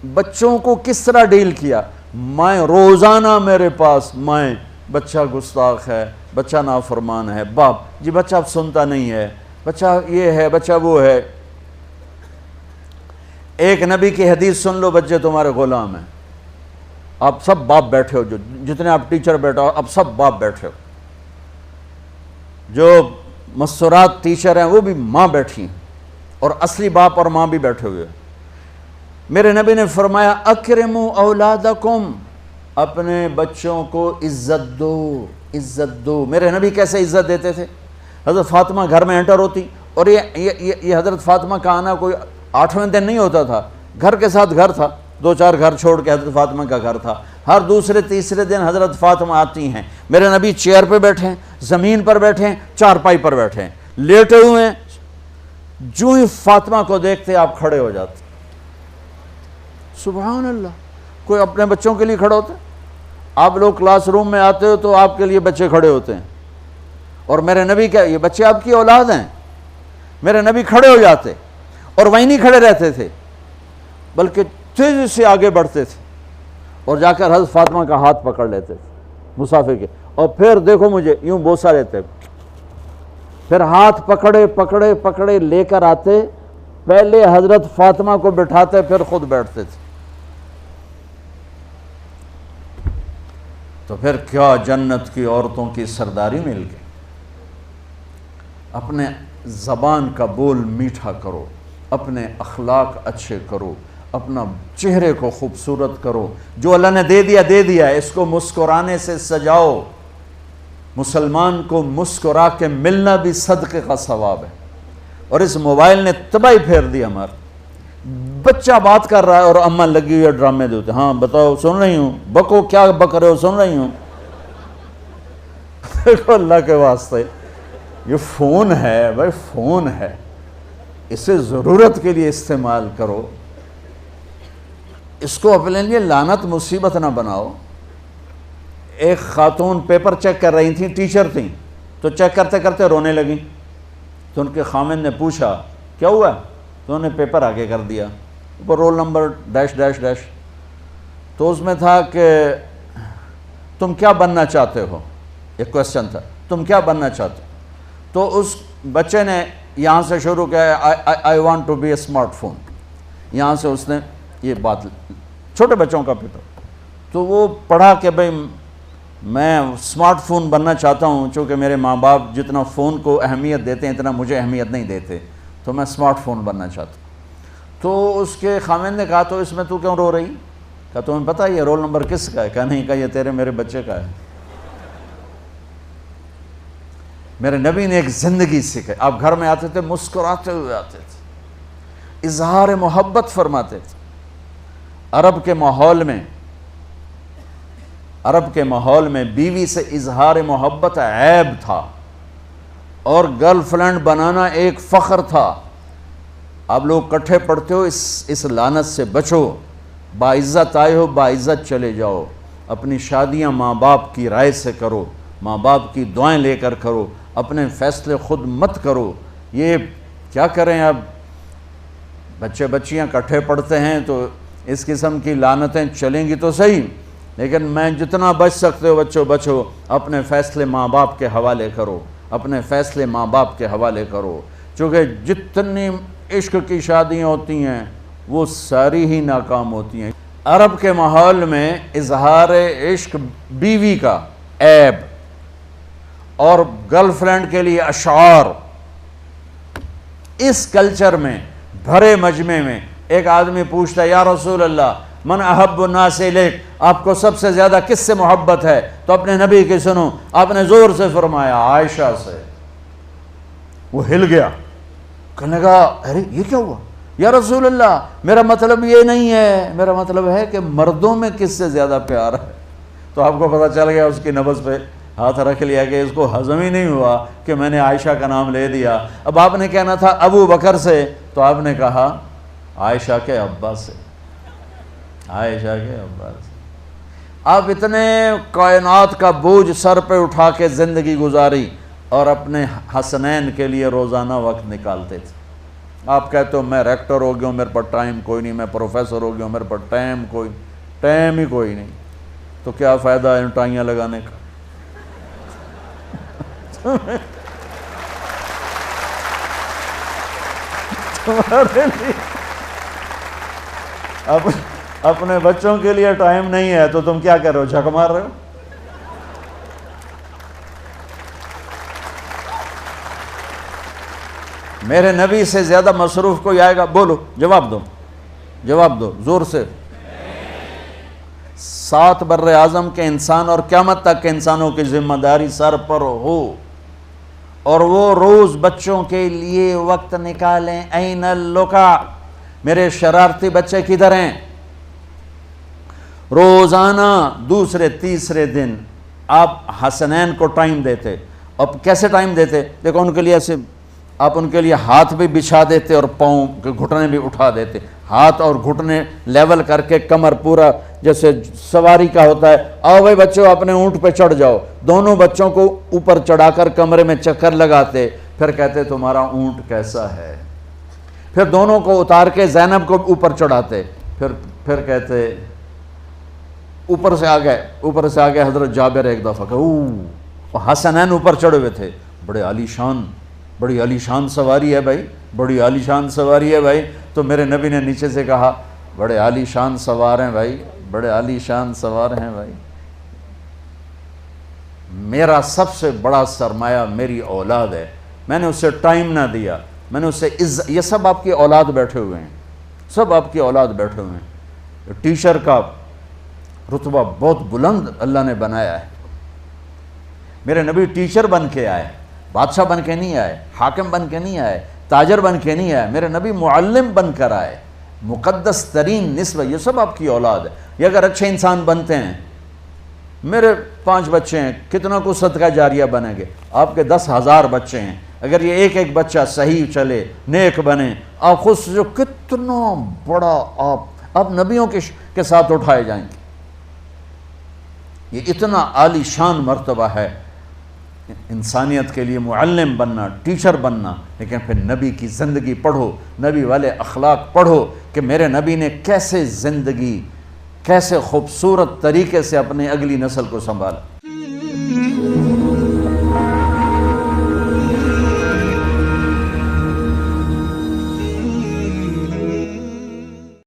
بچوں کو کس طرح ڈیل کیا. میں روزانہ میرے پاس بچہ گستاخ ہے، بچہ نافرمان ہے، باپ جی بچہ اب سنتا نہیں ہے، بچہ یہ ہے، بچہ وہ ہے. ایک نبی کی حدیث سن لو، بچے تمہارے غلام ہیں. آپ سب باپ بیٹھے ہو، جتنے آپ ٹیچر بیٹھا ہو اب سب باپ بیٹھے ہو. جو مستورات ٹیچر ہیں وہ بھی ماں بیٹھی ہیں، اور اصلی باپ اور ماں بھی بیٹھے ہوئے. میرے نبی نے فرمایا اکرموا اولادکم، اپنے بچوں کو عزت دو، عزت دو. میرے نبی کیسے عزت دیتے تھے؟ حضرت فاطمہ گھر میں انٹر ہوتی، اور یہ حضرت فاطمہ کا آنا کوئی 8ویں دن نہیں ہوتا تھا، گھر کے ساتھ گھر تھا، 2-4 گھر چھوڑ کے حضرت فاطمہ کا گھر تھا. ہر دوسرے تیسرے دن حضرت فاطمہ آتی ہیں، میرے نبی چیئر پہ بیٹھے ہیں، زمین پر بیٹھے ہیں، چارپائی پر بیٹھے ہیں، لیٹے ہوئے ہیں. جو ہی فاطمہ کو دیکھتے آپ کھڑے ہو جاتے. سبحان اللہ. کوئی اپنے بچوں کے لیے کھڑے ہوتے؟ آپ لوگ کلاس روم میں آتے ہو تو آپ کے لیے بچے کھڑے ہوتے ہیں، اور میرے نبی کیا یہ بچے آپ کی اولاد ہیں؟ میرے نبی کھڑے ہو جاتے، اور وہیں نہیں کھڑے رہتے تھے بلکہ تیزی سے آگے بڑھتے تھے، اور جا کر حضرت فاطمہ کا ہاتھ پکڑ لیتے تھے مسافر کے، اور پھر دیکھو مجھے یوں بوسہ لیتے، پھر ہاتھ پکڑے پکڑے پکڑے لے کر آتے، پہلے حضرت فاطمہ کو بٹھاتے پھر خود بیٹھتے تھے. تو پھر کیا جنت کی عورتوں کی سرداری مل گئی. اپنے زبان کا بول میٹھا کرو، اپنے اخلاق اچھے کرو، اپنا چہرے کو خوبصورت کرو. جو اللہ نے دے دیا ہے، اس کو مسکرانے سے سجاؤ. مسلمان کو مسکرا کے ملنا بھی صدقے کا ثواب ہے. اور اس موبائل نے تباہی پھیر دی ہمارا. بچہ بات کر رہا ہے اور اماں لگی ہوئی ہے ڈرامے دیتے، ہاں بتاؤ سن رہی ہوں، بکو کیا بک رہے ہو، سن رہی ہوں. دیکھو اللہ کے واسطے یہ فون ہے بھائی، فون ہے، اسے ضرورت کے لیے استعمال کرو، اس کو اپنے لیے لعنت مصیبت نہ بناؤ. ایک خاتون پیپر چیک کر رہی تھیں، ٹیچر تھیں، تو چیک کرتے کرتے رونے لگیں. تو ان کے خامن نے پوچھا کیا ہوا؟ تو انہوں نے پیپر آگے کر دیا، اوپر roll number dash dash dash. تو اس میں تھا کہ تم کیا بننا چاہتے ہو، ایک کویسچن تھا، تم کیا بننا چاہتے ہو؟ تو اس بچے نے یہاں سے شروع کیا، I want to be a smartphone. یہاں سے اس نے یہ بات، چھوٹے بچوں کا پیپر. تو وہ پڑھا کہ بھئی میں اسمارٹ فون بننا چاہتا ہوں، چونکہ میرے ماں باپ جتنا فون کو اہمیت دیتے ہیں اتنا مجھے اہمیت نہیں دیتے، تو میں اسمارٹ فون بننا چاہتا ہوں. تو اس کے خامن نے کہا تو اس میں تو کیوں رو رہی؟ کہا تمہیں پتہ یہ رول نمبر کس کا ہے؟ کہا نہیں. کہا یہ تیرے میرے بچے کا ہے. میرے نبی نے ایک زندگی سکھائی. آپ گھر میں آتے تھے مسکراتے ہوئے آتے تھے، اظہار محبت فرماتے تھے. عرب کے ماحول میں بیوی سے اظہار محبت عیب تھا، اور گرل فرینڈ بنانا ایک فخر تھا. آپ لوگ کٹھے پڑھتے ہو، اس لعنت سے بچو. باعزت آئے ہو، باعزت چلے جاؤ. اپنی شادیاں ماں باپ کی رائے سے کرو، ماں باپ کی دعائیں لے کر کرو، اپنے فیصلے خود مت کرو. یہ کیا کریں، اب بچے بچیاں کٹھے پڑھتے ہیں تو اس قسم کی لعنتیں چلیں گی تو صحیح، لیکن میں جتنا بچ سکتے ہو بچو بچو. اپنے فیصلے ماں باپ کے حوالے کرو، اپنے فیصلے ماں باپ کے حوالے کرو. چونکہ جتنی عشق کی شادیاں ہوتی ہیں وہ ساری ہی ناکام ہوتی ہیں. عرب کے ماحول میں اظہار عشق بیوی کا عیب، اور گرل فرینڈ کے لیے اشعار. اس کلچر میں بھرے مجمع میں ایک آدمی پوچھتا ہے یا رسول اللہ من احب الناس الیک، آپ کو سب سے زیادہ کس سے محبت ہے؟ تو اپنے نبی کی سنو. آپ نے زور سے فرمایا عائشہ سے. وہ ہل گیا، کہنے لگا ارے یہ کیا ہوا یا رسول اللہ، میرا مطلب یہ نہیں ہے، میرا مطلب ہے کہ مردوں میں کس سے زیادہ پیار ہے. تو آپ کو پتہ چل گیا، اس کی نبض پہ ہاتھ رکھ لیا کہ اس کو ہضم ہی نہیں ہوا کہ میں نے عائشہ کا نام لے دیا. اب آپ نے کہنا تھا ابو بکر سے، تو آپ نے کہا عائشہ کے ابا سے، عائشہ کے ابا سے. آپ اتنے کائنات کا بوجھ سر پہ اٹھا کے زندگی گزاری، اور اپنے حسنین کے لیے روزانہ وقت نکالتے تھے. آپ کہتے ہو میں ریکٹر ہو گیا ہوں، میرے پاس ٹائم کوئی نہیں، میں پروفیسر ہو گیا ہوں، میرے پاس ٹائم ہی کوئی نہیں، تو کیا فائدہ ہے ٹائیاں لگانے کا؟ تمہارے لیے اپنے بچوں کے لیے ٹائم نہیں ہے تو تم کیا کر رہے ہو، جھک مار رہے ہو؟ میرے نبی سے زیادہ مصروف کوئی آئے گا؟ بولو، جواب دو زور سے۔ 7 بر اعظم کے انسان اور قیامت تک کے انسانوں کی ذمہ داری سر پر ہو، اور وہ روز بچوں کے لیے وقت نکالیں۔ این اللقا، میرے شرارتی بچے کدھر ہیں؟ روزانہ دوسرے تیسرے دن آپ حسنین کو ٹائم دیتے۔ اب کیسے ٹائم دیتے؟ دیکھو ان کے لیے ایسے آپ ان کے لیے ہاتھ بھی بچھا دیتے اور پاؤں کے گھٹنے بھی اٹھا دیتے، ہاتھ اور گھٹنے لیول کر کے، کمر پورا جیسے سواری کا ہوتا ہے۔ آؤ بھائی بچوں اپنے اونٹ پہ چڑھ جاؤ، دونوں بچوں کو اوپر چڑھا کر کمرے میں چکر لگاتے، پھر کہتے تمہارا اونٹ کیسا ہے، پھر دونوں کو اتار کے زینب کو اوپر چڑھاتے، پھر کہتے اوپر سے آ گئے حضرت جابر ایک دفعہ کہ حسنین اوپر چڑھے ہوئے تھے، بڑی عالی شان سواری ہے بھائی، بڑی عالی شان سواری ہے بھائی، تو میرے نبی نے نیچے سے کہا بڑے عالی شان سوار ہیں بھائی، بڑے عالی شان سوار ہیں بھائی، میرا سب سے بڑا سرمایہ میری اولاد ہے، میں نے اسے ٹائم نہ دیا، میں نے اسے یہ سب آپ کی اولاد بیٹھے ہوئے ہیں، سب آپ کی اولاد بیٹھے ہوئے ہیں۔ ٹیچر کا رتبہ بہت بلند اللہ نے بنایا ہے، میرے نبی ٹیچر بن کے آئے، بادشاہ بن کے نہیں آئے، حاکم بن کے نہیں آئے، تاجر بن کے نہیں آئے، میرے نبی معلم بن کر آئے، مقدس ترین نسبت، یہ سب آپ کی اولاد ہے۔ یہ اگر اچھے انسان بنتے ہیں، میرے 5 بچے ہیں، کتنا کو صدقہ جاریہ بنیں گے؟ آپ کے 10,000 بچے ہیں، اگر یہ ایک بچہ صحیح چلے، نیک بنے، آپ خود سے جو کتنا بڑا آپ نبیوں کے ساتھ اٹھائے جائیں گے۔ یہ اتنا عالی شان مرتبہ ہے انسانیت کے لیے، معلم بننا، ٹیچر بننا، لیکن پھر نبی کی زندگی پڑھو، نبی والے اخلاق پڑھو کہ میرے نبی نے کیسے زندگی، کیسے خوبصورت طریقے سے اپنی اگلی نسل کو سنبھالا۔